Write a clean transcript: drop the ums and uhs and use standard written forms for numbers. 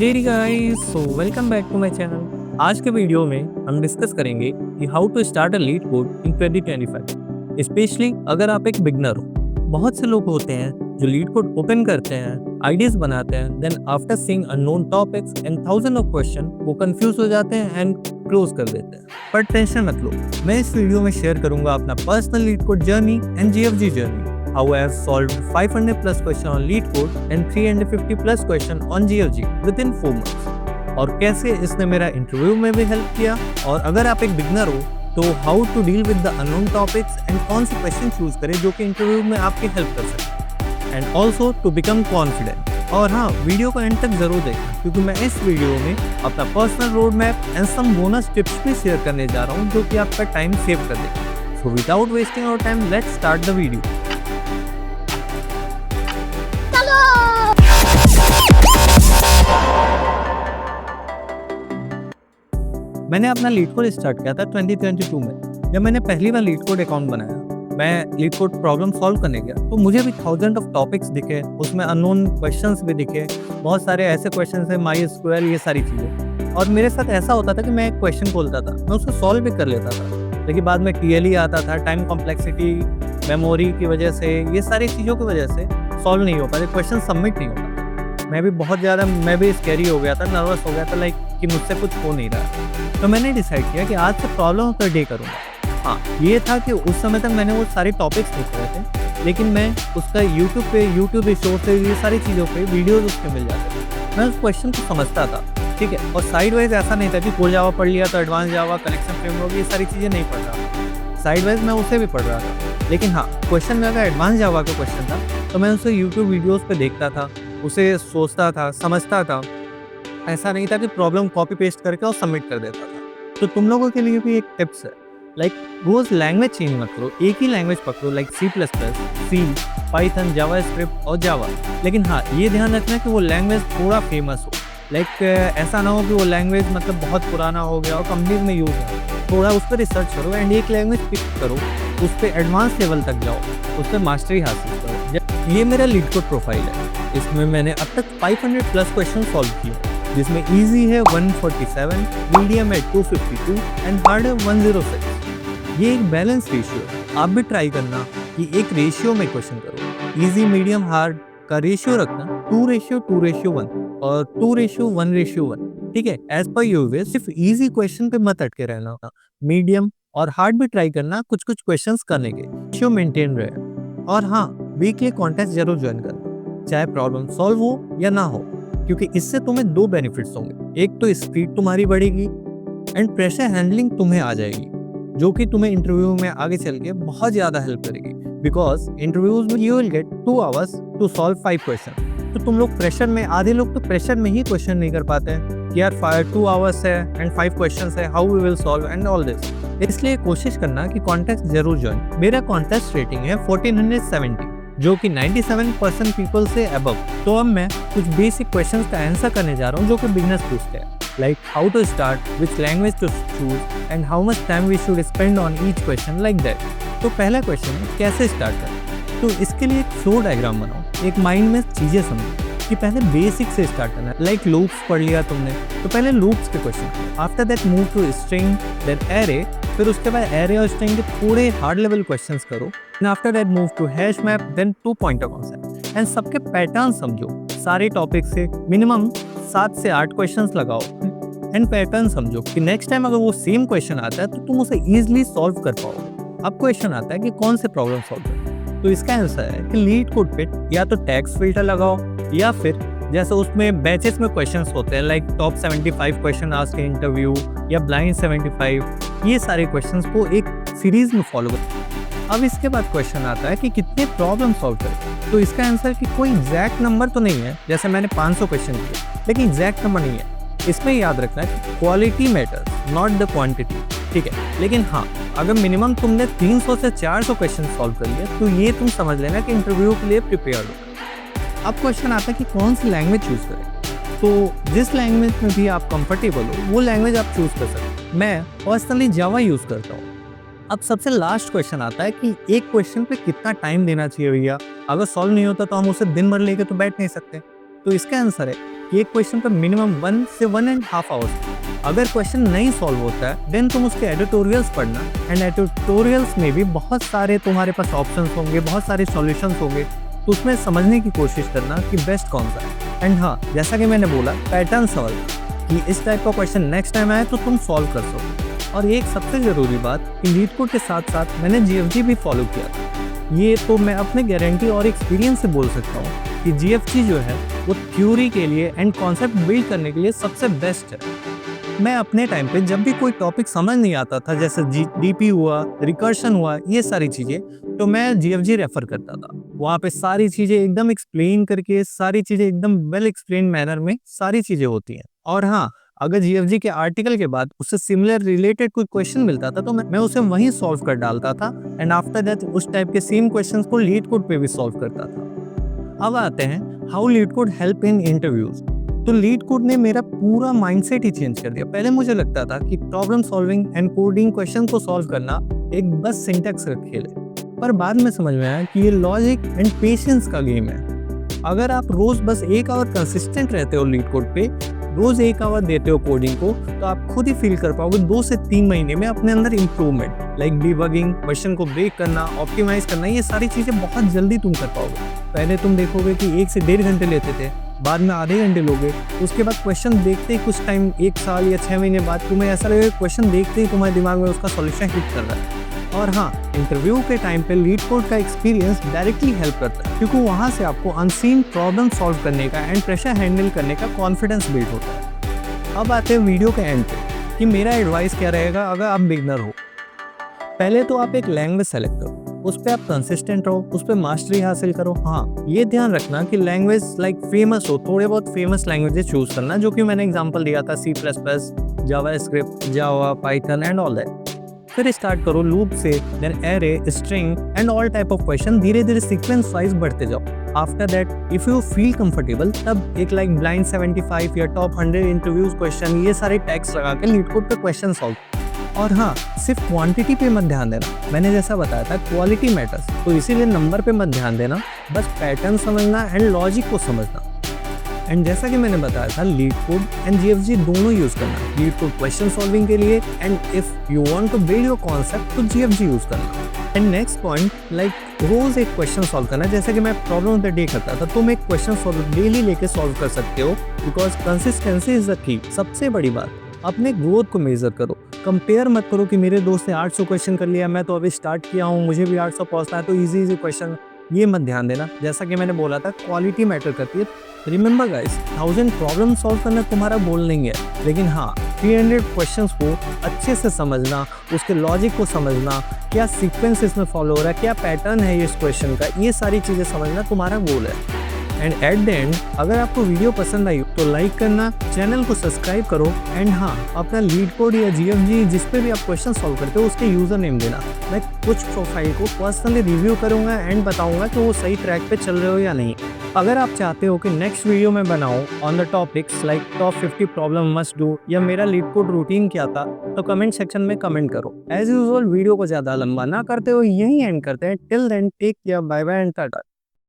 Hey guys, so welcome back to my channel. आज के video में हम डिस्कस करेंगे कि how to start a LeetCode in 2025, specially अगर आप एक बिगनर हो। बहुत से लोग होते हैं जो लीड कोड ओपन करते हैं, आइडियाज बनाते हैं, then after seeing unknown topics and thousand of question वो कंफ्यूज हो जाते हैं एंड क्लोज कर देते हैं। पर टेंशन मत लो, मैं इस वीडियो में शेयर करूंगा अपना personal leet code journey and GFG journey. How I have solved 500 plus question on lead code and 350 plus question on GFG within 4 months। और कैसे इसने मेरा इंटरव्यू में भी हेल्प किया। और अगर आप एक बिगनर हो तो how to deal with the unknown topics and कौन से क्वेश्चन चूज करें जो कि इंटरव्यू में आपकी हेल्प कर सके, and also to become confident. और हाँ, वीडियो को एंड तक जरूर देखना क्योंकि मैं इस वीडियो में अपना personal road map and some bonus tips भी शेयर करने जा रहा हूँ जो कि आपका टाइम सेव कर देगा। So without wasting our time, let's start the video. मैंने अपना लीड कोड स्टार्ट किया था 2022 में। जब मैंने पहली बार लीड कोड अकाउंट बनाया, मैं लीड कोड प्रॉब्लम सॉल्व करने गया तो मुझे भी थाउजेंड ऑफ टॉपिक्स दिखे, उसमें अननोन क्वेश्चंस भी दिखे, बहुत सारे ऐसे क्वेश्चंस हैं, माई स्क्वायर, ये सारी चीज़ें। और मेरे साथ ऐसा होता था कि मैं एक क्वेश्चन बोलता था, मैं उसको सॉल्व भी कर लेता था, लेकिन बाद में टीएलई आता था, टाइम कॉम्प्लेक्सिटी, मेमोरी की वजह से, ये सारी चीज़ों की वजह से सॉल्व नहीं हो पाते, क्वेश्चन सबमिट नहीं होता। मैं भी स्कैरी हो गया था, नर्वस हो गया था, लाइक कि मुझसे कुछ हो नहीं रहा। तो मैंने डिसाइड किया कि आज से प्रॉब्लम पर डे करूँगा। हाँ, ये था कि उस समय तक मैंने वो सारे टॉपिक्स लिख रहे थे, लेकिन मैं उसका यूट्यूब रिसोर्सेज, ये सारी चीज़ों पे वीडियोज उसके मिल जाते थे। मैं उस क्वेश्चन को समझता था, ठीक है। और साइड वाइज ऐसा नहीं था कि कोर जावा पढ़ लिया तो एडवांस जावा, कनेक्शन फ्रेमवर्क, ये सारी चीज़ें नहीं पढ़ रहा। साइड वाइज मैं उसे भी पढ़ रहा था, लेकिन हाँ, क्वेश्चन में अगर एडवांस जावा का क्वेश्चन था तो मैं उसे यूट्यूब वीडियोज़ पर देखता था, उसे सोचता था, समझता था। ऐसा नहीं था कि प्रॉब्लम कॉपी पेस्ट करके और सबमिट कर देता था। तो तुम लोगों के लिए भी एक टिप्स है, लाइक रोज लैंग्वेज चेंज मत करो, एक ही लैंग्वेज पकड़ो, लाइक सी, पाइथन, जावास्क्रिप्ट और जावा। लेकिन हाँ, ये ध्यान रखना कि वो लैंग्वेज थोड़ा फेमस हो, लाइक ऐसा ना हो कि वो लैंग्वेज मतलब बहुत पुराना हो गया और कंपनीज में यूज है। थोड़ा उस पर रिसर्च करो एंड एक लैंग्वेज पिक करो, उस पर एडवांस लेवल तक जाओ, उस पर मास्टरी हासिल करो। ये मेरा लीड कोड प्रोफाइल है। इसमें मैंने अब तक 500 प्लस क्वेश्चन सॉल्व किए, जिसमें इजी है 147, मीडियम है 252 एंड हार्ड है 106। ये एक बैलेंस रेशियो है, आप भी ट्राई करना कि एक रेशियो में क्वेश्चन करो। इजी, मीडियम, हार्ड का रेशियो रखना 2:1 और 2:1:1, ठीक है। एज पर यूर वे, सिर्फ इजी क्वेश्चन पे मत अटके रहना, मीडियम और हार्ड भी ट्राई करना, कुछ क्वेश्चंस करने के रेशियो मेंटेन रहे। और हाँ, वीकली कॉन्टेस्ट जरूर ज्वाइन करना, चाहे प्रॉब्लम सॉल्व हो या ना हो, क्योंकि इससे तुम्हें दो बेनिफिट्स होंगे। एक तो स्पीड तुम्हारी बढ़ेगी एंड प्रेशर हैंडलिंग तुम्हें आ जाएगी, जो कि तुम्हें इंटरव्यू में आगे चल के बहुत ज़्यादा हेल्प करेगी। बिकॉज इंटरव्यूज में you will get 2 hours to solve 5 question. तो तुम लोग प्रेशर में, आधे लोग तो प्रेशर में ही क्वेश्चन नहीं कर पाते हैं कि यार 2 hours है एंड 5 क्वेश्चन है, how we will solve and all this. इसलिए कोशिश करना कि कॉन्टेस्ट जरूर ज्वाइन। मेरा कॉन्टेस्ट रेटिंग है 1470, जो कि 97% पीपल से अबव। तो अब मैं कुछ बेसिक क्वेश्चंस का आंसर करने जा रहा हूँ जो कि बिगनर्स पूछते हैं, like how to start, which language to choose and how much time we should spend on each question, like that. तो पहला क्वेश्चन है कैसे स्टार्ट करें। तो इसके लिए एक फ्लो डायग्राम बनाओ, एक माइंड में चीजें समझो कि पहले बेसिक से स्टार्ट करना है। लाइक लूप्स पढ़ लिया तुमने तो पहले लूप्स के question, after that move to string, then array, फिर उसके बाद एरे और स्ट्रिंग के थोड़े हार्ड लेवल क्वेश्चंस करो, and after that move to hash map, then 2 pointer concept. And सबके पैटर्न समझो, सारे टॉपिक से मिनिमम 7 से 8 क्वेश्चंस लगाओ एंड पैटर्न समझो कि नेक्स्ट टाइम अगर वो सेम क्वेश्चन आता है तो तुम उसे इजीली सॉल्व कर पाओगे। अब क्वेश्चन आता है कि कौन से प्रॉब्लम सॉल्व करें, तो इसका आंसर है कि लीड कोड पे या तो टैक्स फिल्टर लगाओ, या फिर जैसे उसमें बैचेस में क्वेश्चंस होते हैं, like top 75 question asked in interview या ब्लाइंड 75, ये सारे क्वेश्चंस को एक सीरीज में फॉलो करें। अब इसके बाद क्वेश्चन आता है कि कितने प्रॉब्लम सॉल्व करें। तो इसका आंसर कि कोई एग्जैक्ट नंबर तो नहीं है, जैसे मैंने 500 क्वेश्चन किए, लेकिन एग्जैक्ट नंबर नहीं है। इसमें याद रखना है कि quality matters not the quantity, ठीक है। लेकिन हाँ, अगर मिनिमम तुमने 300 से 400 क्वेश्चन सॉल्व कर लिए तो ये तुम समझ लेना कि इंटरव्यू के लिए प्रिपेयर हो। अब क्वेश्चन आता है कि कौन सी लैंग्वेज चूज करें। तो जिस लैंग्वेज में भी आप कंफर्टेबल हो वो लैंग्वेज आप चूज कर सकते हैं। मैं पर्सनली जावा यूज करता हूँ। अब सबसे लास्ट क्वेश्चन आता है कि एक क्वेश्चन पे कितना टाइम देना चाहिए भैया, अगर सॉल्व नहीं होता तो हम उसे दिन भर लेके तो बैठ नहीं सकते। तो इसका आंसर है कि एक क्वेश्चन पर मिनिमम 1 से 1.5 आवर्स। अगर क्वेश्चन नहीं सॉल्व होता है देन तुम उसके एडिटोरियल्स पढ़ना, एंड एडिटोरियल्स में भी बहुत सारे तुम्हारे पास ऑप्शंस होंगे, बहुत सारे सॉल्यूशंस होंगे, तो उसमें समझने की कोशिश करना कि बेस्ट कौन सा है। एंड हाँ, जैसा कि मैंने बोला, पैटर्न सॉल्व, कि इस टाइप का क्वेश्चन नेक्स्ट टाइम आए तो तुम सॉल्व कर सको। और एक सबसे ज़रूरी बात कि लीड कोड के साथ साथ मैंने GFG भी फॉलो किया था। ये तो मैं अपने गारंटी और एक्सपीरियंस से बोल सकता हूँ कि GFG जो है वो थ्योरी के लिए एंड कॉन्सेप्ट बिल्ड करने के लिए सबसे बेस्ट है। मैं अपने टाइम पे जब भी कोई टॉपिक समझ नहीं आता था, जैसे DP हुआ, रिकर्शन हुआ, ये सारी चीज़ें, तो मैं GFG रेफर करता था। वहाँ पे सारी चीज़ें एकदम एक्सप्लेन करके, सारी चीज़ें एकदम वेल एक्सप्लेन मैनर में सारी चीज़ें होती हैं। और हाँ, अगर GFG के आर्टिकल के बाद उससे सिमिलर रिलेटेड कोई क्वेश्चन मिलता था तो मैं उसे वहीं सॉल्व कर डालता था, एंड आफ्टर दैट उस टाइप के सेम क्वेश्चंस को लीड कोड पे भी सॉल्व करता था। अब आते हैं how leet code help in interviews. तो लीड कोड ने मेरा पूरा माइंडसेट ही चेंज कर दिया। पहले मुझे लगता था कि problem solving and coding question को सॉल्व करना एक बस सिंटैक्स का खेल है, पर बाद में समझ में आया कि ये लॉजिक एंड पेशेंस का गेम है। अगर आप रोज बस 1 आवर कंसिस्टेंट रहते हो लीड कोड पे, रोज 1 आवर देते हो कोडिंग को, तो आप खुद ही फील कर पाओगे 2 से 3 महीने में अपने अंदर इंप्रूवमेंट, लाइक डिबगिंग, क्वेश्चन को ब्रेक करना, ऑप्टिमाइज करना, ये सारी चीजें बहुत जल्दी तुम कर पाओगे। पहले तुम देखोगे कि 1 से 1.5 घंटे लेते थे, बाद में आधे घंटे लोगे, उसके बाद क्वेश्चन देखते ही कुछ टाइम, 1 साल या 6 महीने बाद तुम्हें ऐसा लगेगा क्वेश्चन देखते ही तुम्हारे दिमाग में उसका सॉल्यूशन हिट कर रहा है। और हाँ, इंटरव्यू के टाइम पे लीड कोड का एक्सपीरियंस डायरेक्टली हेल्प करता है, क्योंकि वहाँ से आपको अनसीन प्रॉब्लम सॉल्व करने का एंड प्रेशर हैंडल करने का कॉन्फिडेंस बिल्ड होता है। अब आते हैं वीडियो के एंड पे कि मेरा एडवाइस क्या रहेगा अगर आप बिगनर हो। पहले तो आप एक लैंग्वेज सेलेक्ट करो, उस पर आप कंसिस्टेंट रहो, उस पर मास्टरी हासिल करो। हाँ, ये ध्यान रखना कि लैंग्वेज लाइक फेमस हो, थोड़े बहुत फेमस लैंग्वेजेस चूज करना, जो कि मैंने एग्जांपल दिया था, C++, JavaScript, Java, Python and all that. फिर स्टार्ट करो लूप से, then array, string and all type of question, धीरे धीरे सीक्वेंस वाइज बढ़ते जाओ। After that if you feel comfortable, तब एक लाइक ब्लाइंड 75 या टॉप 100 इंटरव्यूज क्वेश्चन, ये सारे टैग्स लगा के लीड कोड पे क्वेश्चन सॉल्व। और हाँ, सिर्फ क्वांटिटी पे मत ध्यान देना, मैंने जैसा बताया था क्वालिटी मैटर्स, तो इसीलिए नंबर पे मत ध्यान देना, बस पैटर्न समझना एंड लॉजिक को समझना। एंड जैसा कि मैंने बताया था, लीड कोड एंड GFG दोनों यूज करना। लीड कोड क्वेश्चन सॉल्विंग के लिए, and if you want to build your concept तो GFG यूज करना। एंड नेक्स्ट पॉइंट, लाइक रोज एक क्वेश्चन सॉल्व करना। जैसे कि मैं प्रॉब्लम ऑफ द डे करता था, तुम एक क्वेश्चन सॉल्व डेली लेके सॉल्व कर सकते हो, because consistency is the key. सबसे बड़ी बात, अपने ग्रोथ को मेजर करो, कंपेयर मत करो कि मेरे दोस्त ने 800 क्वेश्चन कर लिया, मैं तो अभी स्टार्ट किया हूँ, मुझे भी 800 पहुंचना है, तो इजी क्वेश्चन, ये मत ध्यान देना। जैसा कि मैंने बोला था, क्वालिटी मैटर करती है। रिमेंबर गाइस, 1000 प्रॉब्लम सॉल्व करना तुम्हारा गोल नहीं है, लेकिन हाँ, 300 क्वेश्चंस को अच्छे से समझना, उसके लॉजिक को समझना, क्या सीक्वेंस इसमें फॉलो हो रहा है, क्या पैटर्न है इस क्वेश्चन का, ये सारी चीज़ें समझना तुम्हारा गोल है। एंड एट द एंड, अगर आपको वीडियो पसंद आई तो लाइक करना, चैनल को सब्सक्राइब करो, एंड हाँ, अपना लीड कोड या GFG जिस पे भी आप क्वेश्चन सॉल्व करते हो उसके यूज़र नेम देना। मैं कुछ प्रोफाइल को पर्सनली रिव्यू करूँगा एंड बताऊँगा कि वो सही ट्रैक पे चल रहे हो या नहीं। अगर आप चाहते हो कि नेक्स्ट वीडियो में बनाऊँ on the topics like top 50 problem must do या मेरा लीड कोड रूटीन क्या था, तो कमेंट सेक्शन में कमेंट करो। एज यूजुअल, वीडियो को ज़्यादा लंबा ना करते हो, यही एंड करते हैं। Till then, take care, bye bye and Tata.